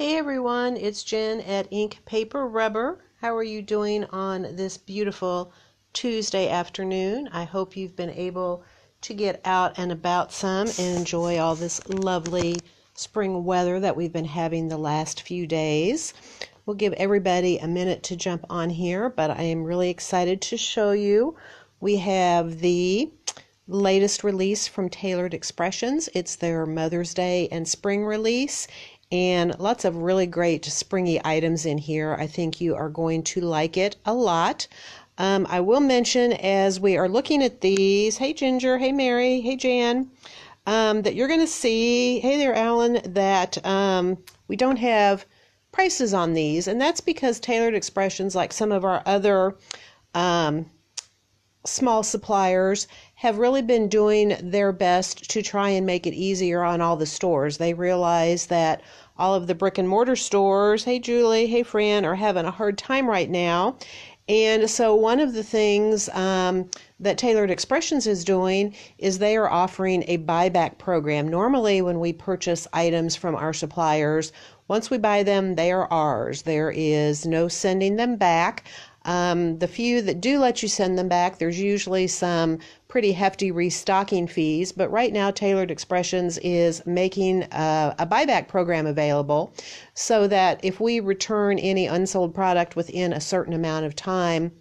Hey everyone, it's Jen at Ink Paper Rubber. How are you doing on this beautiful Tuesday afternoon? I hope you've been able to get out and about some and enjoy all this lovely spring weather that we've been having the last few days. We'll give everybody a minute to jump on here, but I am really excited to show you. We have the latest release from Tailored Expressions. It's their Mother's Day and spring release, and lots of really great springy items in here. I think you are going to like it a lot. I will mention as we are looking at these, hey Ginger, hey Mary, hey Jan, that you're going to see, hey there Alan, that we don't have prices on these, and that's because Tailored Expressions, like some of our other small suppliers, have really been doing their best to try and make it easier on all the stores. They realize that all of the brick and mortar stores, hey Julie, hey Fran, are having a hard time right now. And so one of the things that Tailored Expressions is doing is they are offering a buyback program. Normally when we purchase items from our suppliers, once we buy them, they are ours. There is no sending them back. The few that do let you send them back, there's usually some pretty hefty restocking fees, but right now Tailored Expressions is making a buyback program available so that if we return any unsold product within a certain amount of time,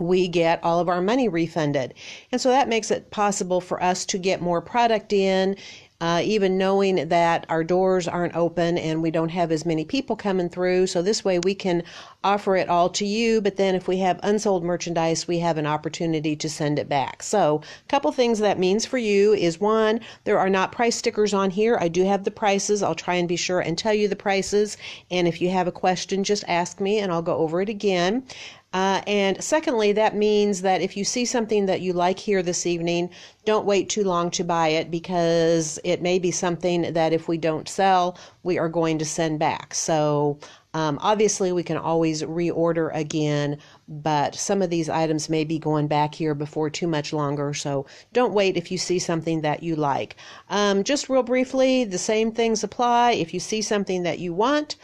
we get all of our money refunded. And so that makes it possible for us to get more product in, even knowing that our doors aren't open and we don't have as many people coming through. So this way we can offer it all to you, but then if we have unsold merchandise, we have an opportunity to send it back. So a couple things that means for you is, one, there are not price stickers on here. I do have the prices. I'll try and be sure and tell you the prices. And if you have a question, just ask me and I'll go over it again. And secondly, that means that if you see something that you like here this evening, don't wait too long to buy it, because it may be something that if we don't sell, we are going to send back. So obviously we can always reorder again, but some of these items may be going back here before too much longer. So don't wait if you see something that you like. Just real briefly, the same things apply. If you see something that you want,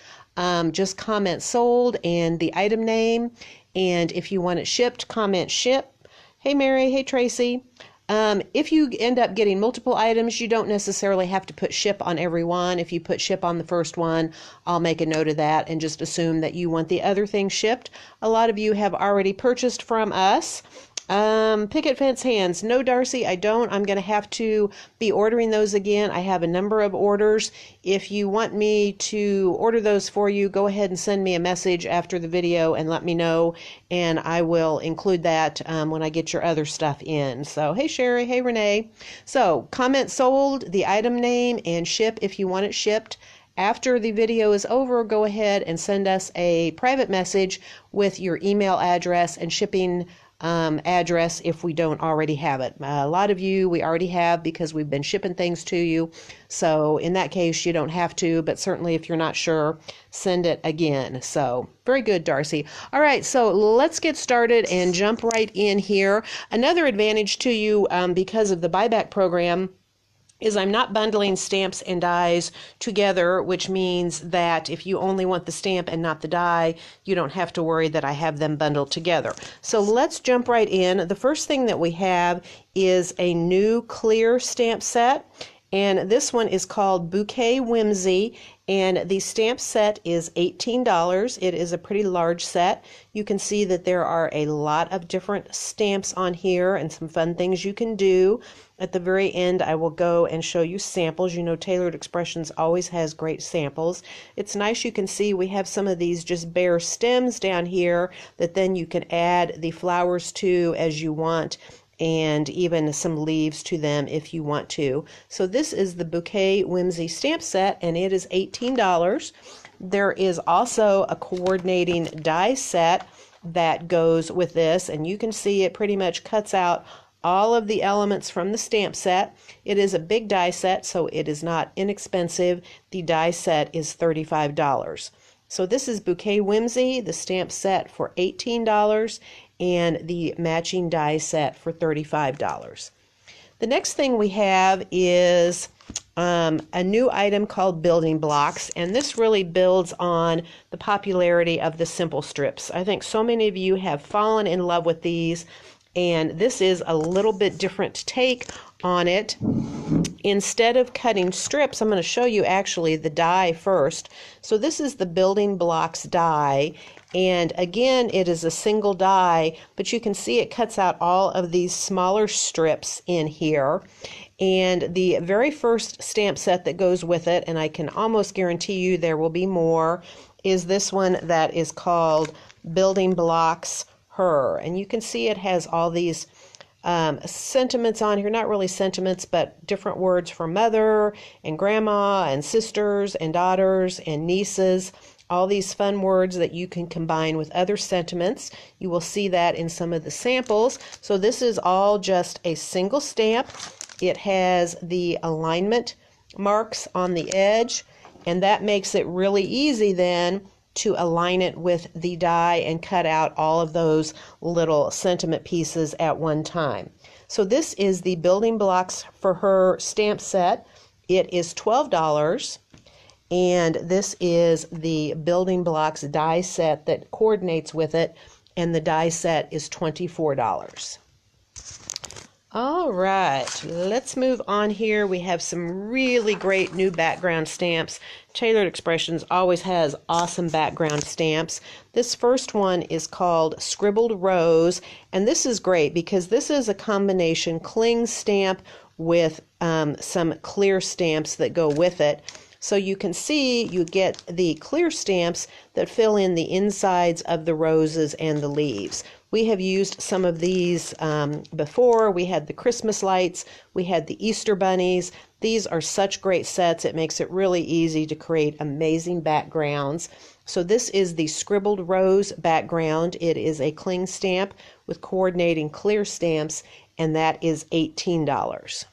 just comment sold and the item name. And if you want it shipped, comment ship. Hey Mary, hey Tracy. If you end up getting multiple items, you don't necessarily have to put ship on every one. If you put ship on the first one, I'll make a note of that and just assume that you want the other thing shipped. A lot of you have already purchased from us. Picket fence hands. No, Darcy, I don't. I'm going to have to be ordering those again. I have a number of orders. If you want me to order those for you, go ahead and send me a message after the video and let me know, and I will include that when I get your other stuff in. So, hey Sherry, hey Renee. So, comment sold, the item name, and ship if you want it shipped. After the video is over, go ahead and send us a private message with your email address and shipping address if we don't already have it. A lot of you we already have because we've been shipping things to you. So in that case, you don't have to, but certainly if you're not sure, send it again. So very good, Darcy. All right, so let's get started and jump right in here. Another advantage to you because of the buyback program is I'm not bundling stamps and dies together, which means that if you only want the stamp and not the die, you don't have to worry that I have them bundled together. So let's jump right in. The first thing that we have is a new clear stamp set, and this one is called Bouquet Whimsy, and the stamp set is $18. It is a pretty large set. You can see that there are a lot of different stamps on here and some fun things you can do. At the very end, I will go and show you samples. You know, Tailored Expressions always has great samples. It's nice, you can see we have some of these just bare stems down here that then you can add the flowers to as you want, and even some leaves to them if you want to. So this is the Bouquet Whimsy stamp set, and it is $18. There is also a coordinating die set that goes with this, and you can see it pretty much cuts out all of the elements from the stamp set. It is a big die set, so it is not inexpensive. The die set is $35. So this is Bouquet Whimsy, the stamp set for $18, and the matching die set for $35. The next thing we have is a new item called building blocks, and this really builds on the popularity of the simple strips. I think so many of you have fallen in love with these, and this is a little bit different take on it. Instead of cutting strips, I'm going to show you actually the die first. So this is the building blocks die, and again it is a single die, but you can see it cuts out all of these smaller strips in here. And the very first stamp set that goes with it, and I can almost guarantee you there will be more, is this one that is called Building Blocks Her. And you can see it has all these sentiments on here, not really sentiments, but different words for mother and grandma and sisters and daughters and nieces. All these fun words that you can combine with other sentiments. You will see that in some of the samples. So this is all just a single stamp. It has the alignment marks on the edge, and that makes it really easy then to align it with the die and cut out all of those little sentiment pieces at one time. So this is the Building Blocks for Her stamp set. It is $12, and this is the Building Blocks die set that coordinates with it, and the die set is $24. All right, let's move on here. We have some really great new background stamps. Tailored Expressions always has awesome background stamps. This first one is called Scribbled Rose, and this is great because this is a combination cling stamp with some clear stamps that go with it. So you can see you get the clear stamps that fill in the insides of the roses and the leaves. We have used some of these before. We had the Christmas lights, we had the Easter bunnies. These are such great sets. It makes it really easy to create amazing backgrounds. So this is the Scribbled Rose background. It is a cling stamp with coordinating clear stamps, and that is $18.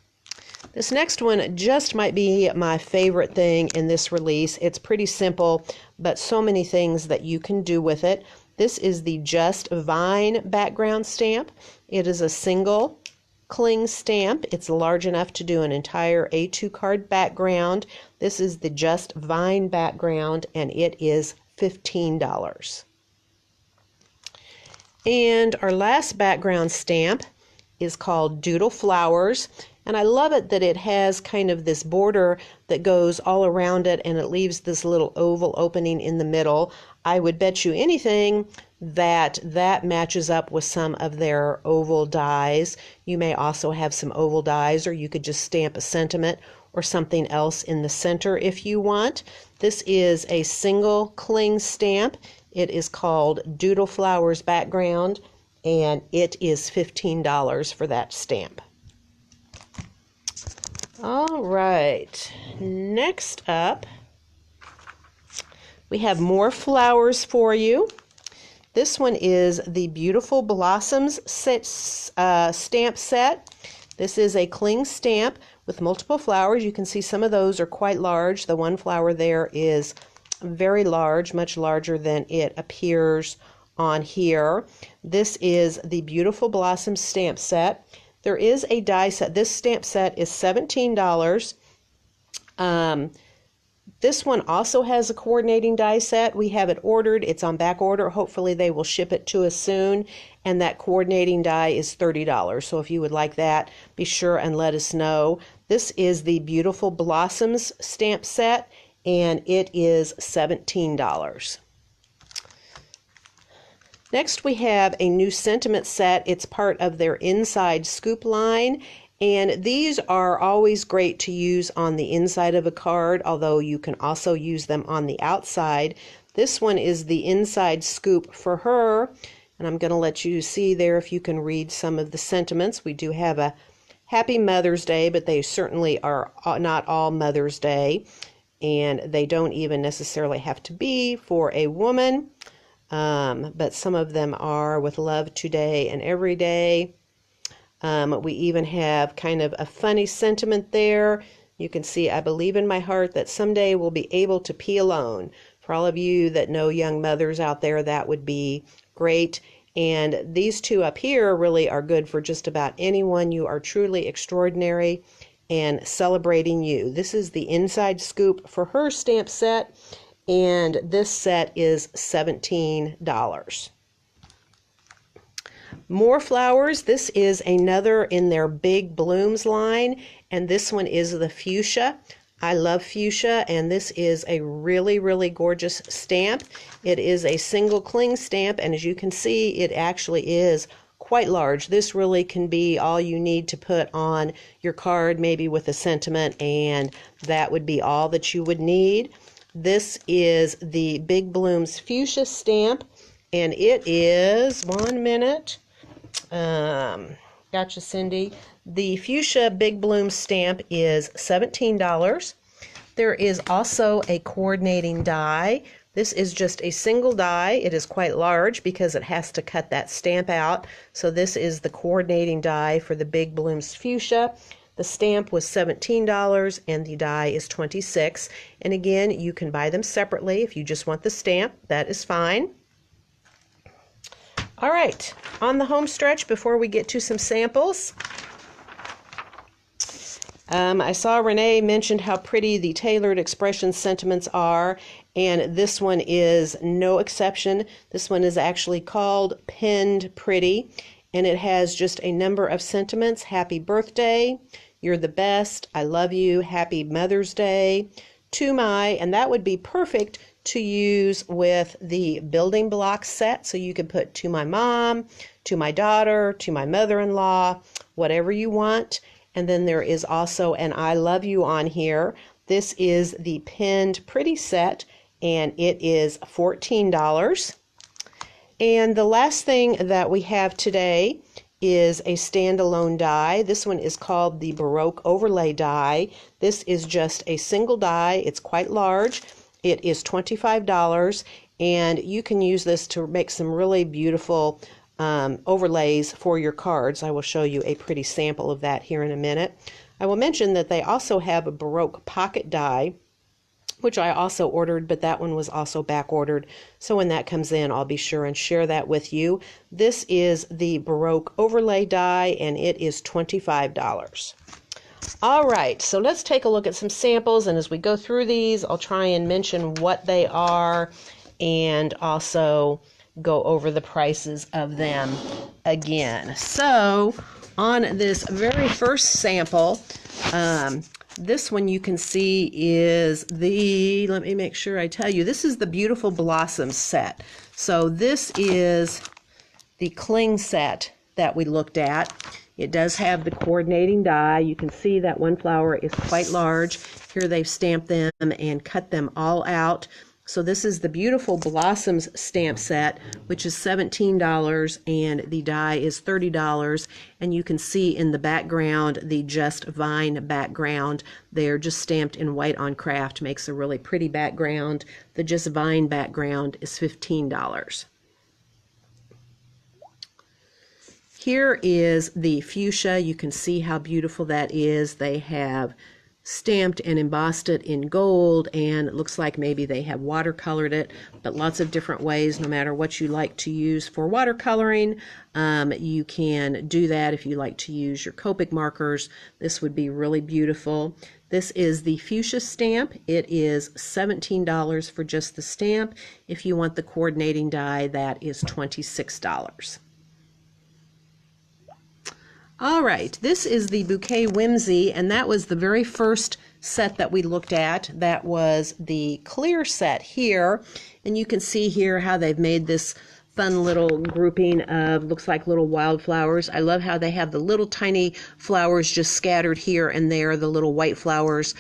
This next one just might be my favorite thing in this release. It's pretty simple, but so many things that you can do with it. This is the Just Vine background stamp. It is a single cling stamp. It's large enough to do an entire A2 card background. This is the Just Vine background, and it is $15. And our last background stamp is called Doodle Flowers. And I love it that it has kind of this border that goes all around it, and it leaves this little oval opening in the middle. I would bet you anything that that matches up with some of their oval dies. You may also have some oval dies, or you could just stamp a sentiment or something else in the center if you want. This is a single cling stamp. It is called Doodle Flowers background, and it is $15 for that stamp. All right, next up, we have more flowers for you. This one is the Beautiful Blossoms stamp set. This is a cling stamp with multiple flowers. You can see some of those are quite large. The one flower there is very large, much larger than it appears on here. This is the Beautiful Blossoms stamp set. There is a die set. This stamp set is $17. This one also has a coordinating die set. We have it ordered. It's on back order. Hopefully they will ship it to us soon. And that coordinating die is $30. So if you would like that, be sure and let us know. This is the Beautiful Blossoms stamp set, and it is $17. Next, we have a new sentiment set. It's part of their Inside Scoop line, and these are always great to use on the inside of a card, although you can also use them on the outside. This one is the Inside Scoop for Her, and I'm going to let you see there if you can read some of the sentiments. We do have a Happy Mother's Day, but they certainly are not all Mother's Day, and they don't even necessarily have to be for a woman. But some of them are with love today and every day. We even have kind of a funny sentiment there. You can see, I believe in my heart that someday we'll be able to pee alone. For all of you that know young mothers out there, that would be great. And these two up here really are good for just about anyone. You are truly extraordinary, and celebrating you. This is the inside scoop for her stamp set, and this set is $17. More flowers. This is another in their Big Blooms line, and this one is the fuchsia. I love fuchsia, and this is a really, really gorgeous stamp. It is a single cling stamp, and as you can see, it actually is quite large. This really can be all you need to put on your card, maybe with a sentiment, and that would be all that you would need. This is the Big Blooms Fuchsia stamp, and it is, 1 minute, gotcha, Cindy. The Fuchsia Big Bloom stamp is $17. There is also a coordinating die. This is just a single die. It is quite large because it has to cut that stamp out. So this is the coordinating die for the Big Blooms Fuchsia. The stamp was $17 and the die is $26. And again, you can buy them separately if you just want the stamp. That is fine. All right, on the home stretch before we get to some samples. I saw Renee mentioned how pretty the Tailored Expression sentiments are, and this one is no exception. This one is actually called Pinned Pretty, and it has just a number of sentiments. Happy birthday, you're the best, I love you, happy Mother's Day, to my, and that would be perfect to use with the building block set. So you could put to my mom, to my daughter, to my mother-in-law, whatever you want. And then there is also an I love you on here. This is the Pinned Pretty set, and it is $14. And the last thing that we have today is a standalone die. This one is called the Baroque Overlay die. This is just a single die. It's quite large. It is $25, and you can use this to make some really beautiful overlays for your cards. I will show you a pretty sample of that here in a minute. I will mention that they also have a Baroque pocket die, which I also ordered, but that one was also back ordered. So when that comes in, I'll be sure and share that with you. This is the Baroque overlay die, and it is $25. All right, so let's take a look at some samples, and as we go through these, I'll try and mention what they are and also go over the prices of them again. So on this very first sample, this one you can see is the, let me make sure I tell you, this is the Beautiful Blossoms set. So this is the cling set that we looked at. It does have the coordinating die. You can see that one flower is quite large. Here they've stamped them and cut them all out. So this is the Beautiful Blossoms stamp set, which is $17, and the die is $30. And you can see in the background the Just Vine background. They're just stamped in white on craft. Makes a really pretty background. The Just Vine background is $15. Here is the fuchsia. You can see how beautiful that is. They have stamped and embossed it in gold, and it looks like maybe they have watercolored it, but lots of different ways. No matter what you like to use for watercoloring, you can do that. If you like to use your Copic markers, this would be really beautiful. This is the fuchsia stamp. It is $17 for just the stamp. If you want the coordinating die, that is $26. All right, this is the Bouquet Whimsy, and that was the very first set that we looked at. That was the clear set here, and you can see here how they've made this fun little grouping of, looks like little wildflowers. I love how they have the little tiny flowers just scattered here and there. The little white flowers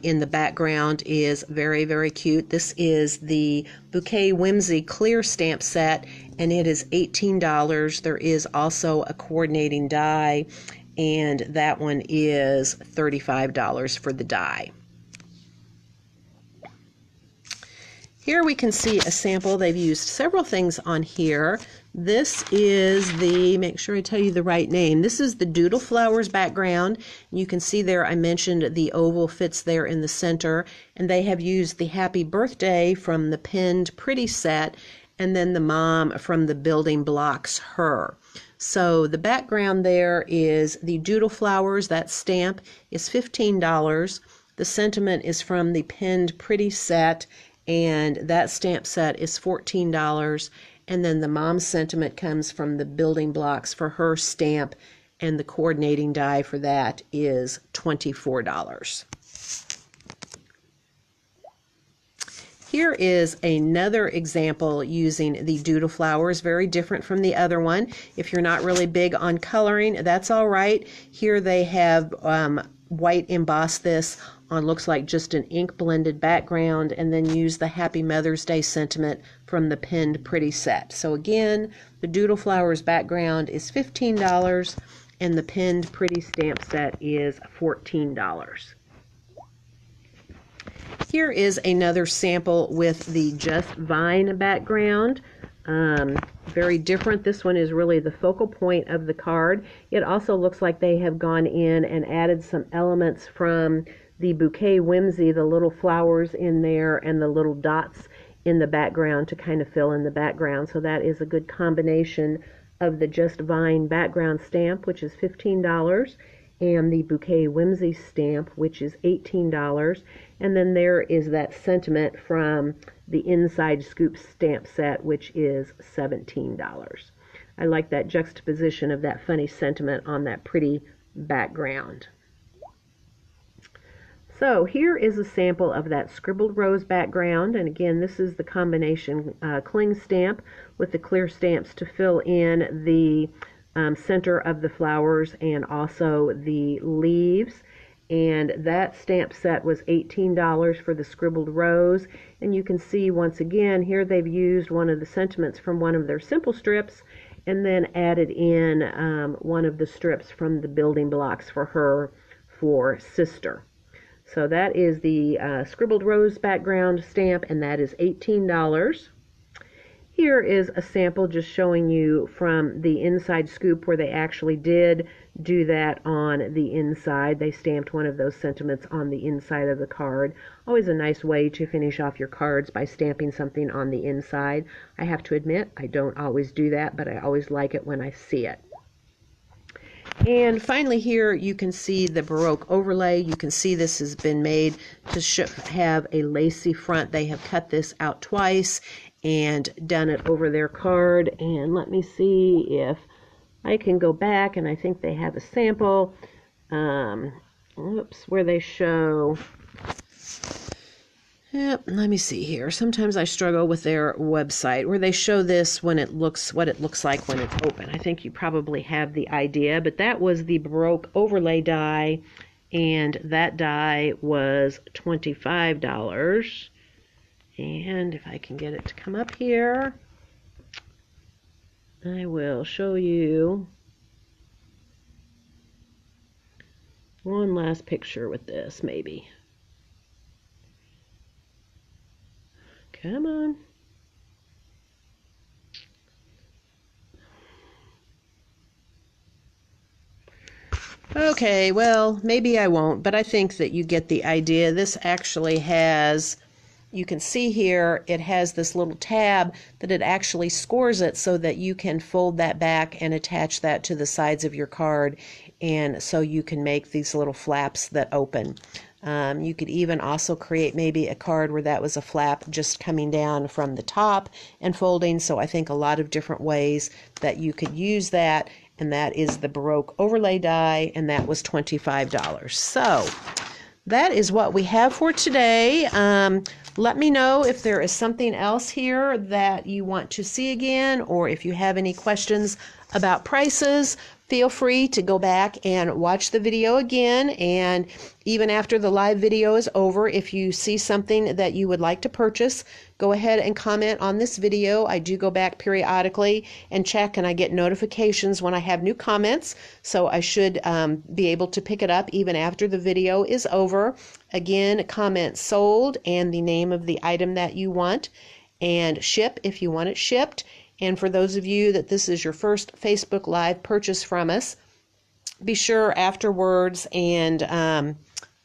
in the background is very, very cute. This is the Bouquet Whimsy clear stamp set, and it is $18. There is also a coordinating die, and that one is $35 for the die. Here we can see a sample. They've used several things on here. This is the, make sure I tell you the right name, this is the Doodle Flowers background. You can see there I mentioned the oval fits there in the center, and they have used the Happy Birthday from the Pinned Pretty set, and then the mom from the building blocks her. So the background there is the Doodle Flowers. That stamp is $15. The sentiment is from the Pinned Pretty set, and that stamp set is $14. And then the mom's sentiment comes from the building blocks for her stamp, and the coordinating die for that is $24. Here is another example using the Doodle Flowers, very different from the other one. If you're not really big on coloring, that's all right. Here they have white embossed this on, looks like just an ink blended background, and then use the Happy Mother's Day sentiment from the Pinned Pretty set. So again, the Doodle Flowers background is $15 and the Pinned Pretty stamp set is $14. Here is another sample with the Just Vine background. Very different. This one is really the focal point of the card. It also looks like they have gone in and added some elements from the Bouquet Whimsy, the little flowers in there and the little dots in the background to kind of fill in the background. So that is a good combination of the Just Vine background stamp, which is $15, and the Bouquet Whimsy stamp, which is $18. And then there is that sentiment from the Inside Scoop stamp set, which is $17. I like that juxtaposition of that funny sentiment on that pretty background. So here is a sample of that Scribbled Rose background, and again this is the combination cling stamp with the clear stamps to fill in the center of the flowers and also the leaves. And that stamp set was $18 for the Scribbled Rose. And you can see once again here they've used one of the sentiments from one of their simple strips and then added in one of the strips from the building blocks for her for Sister. So that is the Scribbled Rose background stamp, and that is $18. Here is a sample just showing you from the Inside Scoop where they actually did do that on the inside. They stamped one of those sentiments on the inside of the card. Always a nice way to finish off your cards by stamping something on the inside. I have to admit, I don't always do that, but I always like it when I see it. And finally here you can see the Baroque overlay. You can see this has been made to have a lacy front. They have cut this out twice and done it over their card. And let me see if I can go back, and I think they have a sample where they show, let me see here. Sometimes I struggle with their website where they show this when it looks what it looks like when it's open. I think you probably have the idea, but that was the Baroque overlay die, and that die was $25. And if I can get it to come up here, I will show you one last picture with this, maybe. Come on. Okay, well, maybe I won't, but I think that you get the idea. This actually has, you can see here, it has this little tab that it actually scores it so that you can fold that back and attach that to the sides of your card, and so you can make these little flaps that open. You could even also create maybe a card where that was a flap just coming down from the top and folding, so I think a lot of different ways that you could use that, and that is the Baroque overlay die, and that was $25. So that is what we have for today. Let me know if there is something else here that you want to see again, or if you have any questions about prices. Feel free to go back and watch the video again, and even after the live video is over, if you see something that you would like to purchase, go ahead and comment on this video. I do go back periodically and check, and I get notifications when I have new comments, so I should be able to pick it up even after the video is over. Again, comment sold and the name of the item that you want, and ship if you want it shipped. And for those of you that this is your first Facebook Live purchase from us, be sure afterwards and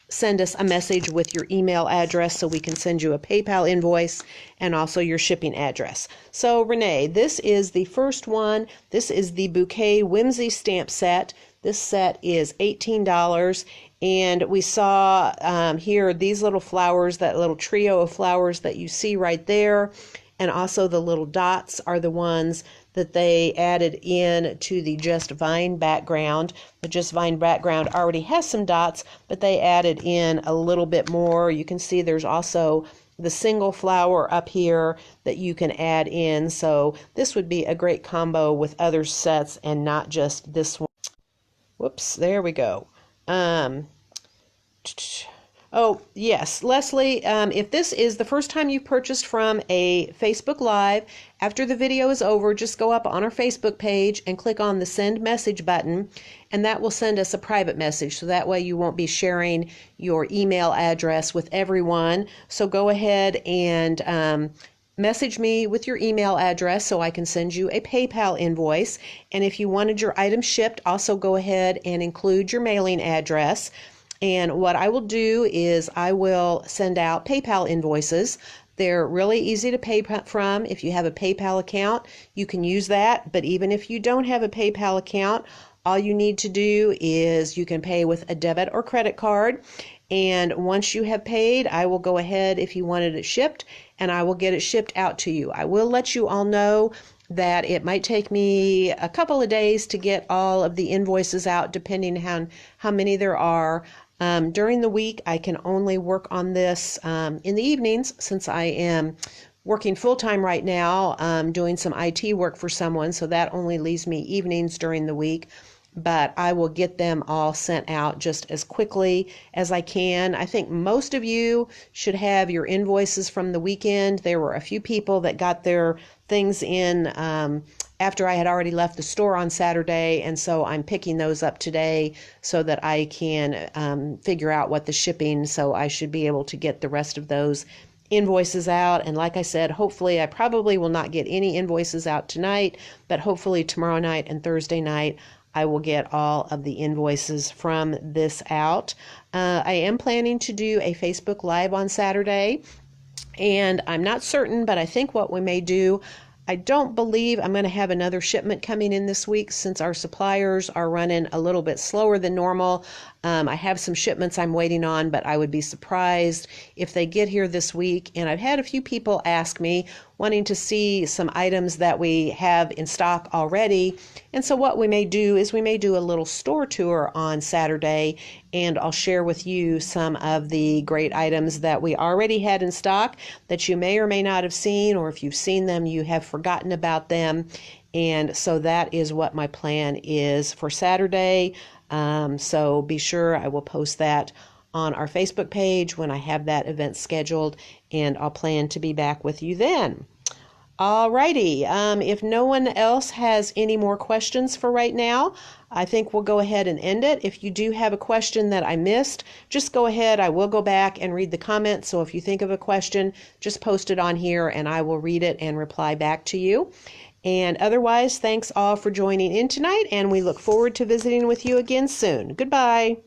send us a message with your email address so we can send you a PayPal invoice and also your shipping address. So Renee, this is the first one. This is the Bouquet Whimsy stamp set. This set is $18. And we saw here these little flowers, that little trio of flowers that you see right there. And also the little dots are the ones that they added in to the Just Vine background. The Just Vine background already has some dots, but they added in a little bit more. You can see there's also the single flower up here that you can add in. So this would be a great combo with other sets and not just this one. Whoops, there we go. Oh, yes, Leslie, if this is the first time you've purchased from a Facebook Live, after the video is over, just go up on our Facebook page and click on the Send Message button, and that will send us a private message, so that way you won't be sharing your email address with everyone. So go ahead and message me with your email address so I can send you a PayPal invoice. And if you wanted your item shipped, also go ahead and include your mailing address. And what I will do is I will send out PayPal invoices. They're really easy to pay from. If you have a PayPal account, you can use that. But even if you don't have a PayPal account, all you need to do is you can pay with a debit or credit card. And once you have paid, I will go ahead if you wanted it shipped, and I will get it shipped out to you. I will let you all know that it might take me a couple of days to get all of the invoices out, depending on how many there are. During the week, I can only work on this in the evenings, since I am working full-time right now, doing some IT work for someone, so that only leaves me evenings during the week. But I will get them all sent out just as quickly as I can. I think most of you should have your invoices from the weekend. There were a few people that got their things in after I had already left the store on Saturday, and so I'm picking those up today so that I can figure out what the shipping, so I should be able to get the rest of those invoices out. And like I said, hopefully I probably will not get any invoices out tonight, but hopefully tomorrow night and Thursday night I will get all of the invoices from this out. I am planning to do a Facebook Live on Saturday, and I'm not certain, but I think what we may do, I don't believe I'm going to have another shipment coming in this week, since our suppliers are running a little bit slower than normal. I have some shipments I'm waiting on, but I would be surprised if they get here this week. And I've had a few people ask me, wanting to see some items that we have in stock already. And so what we may do is we may do a little store tour on Saturday, and I'll share with you some of the great items that we already had in stock that you may or may not have seen, or if you've seen them, you have forgotten about them. And so that is what my plan is for Saturday. So be sure I will post that on our Facebook page when I have that event scheduled, and I'll plan to be back with you then. Alrighty, if no one else has any more questions for right now, I think we'll go ahead and end it. If you do have a question that I missed, just go ahead. I will go back and read the comments. So if you think of a question, just post it on here and I will read it and reply back to you. And otherwise, thanks all for joining in tonight, and we look forward to visiting with you again soon. Goodbye.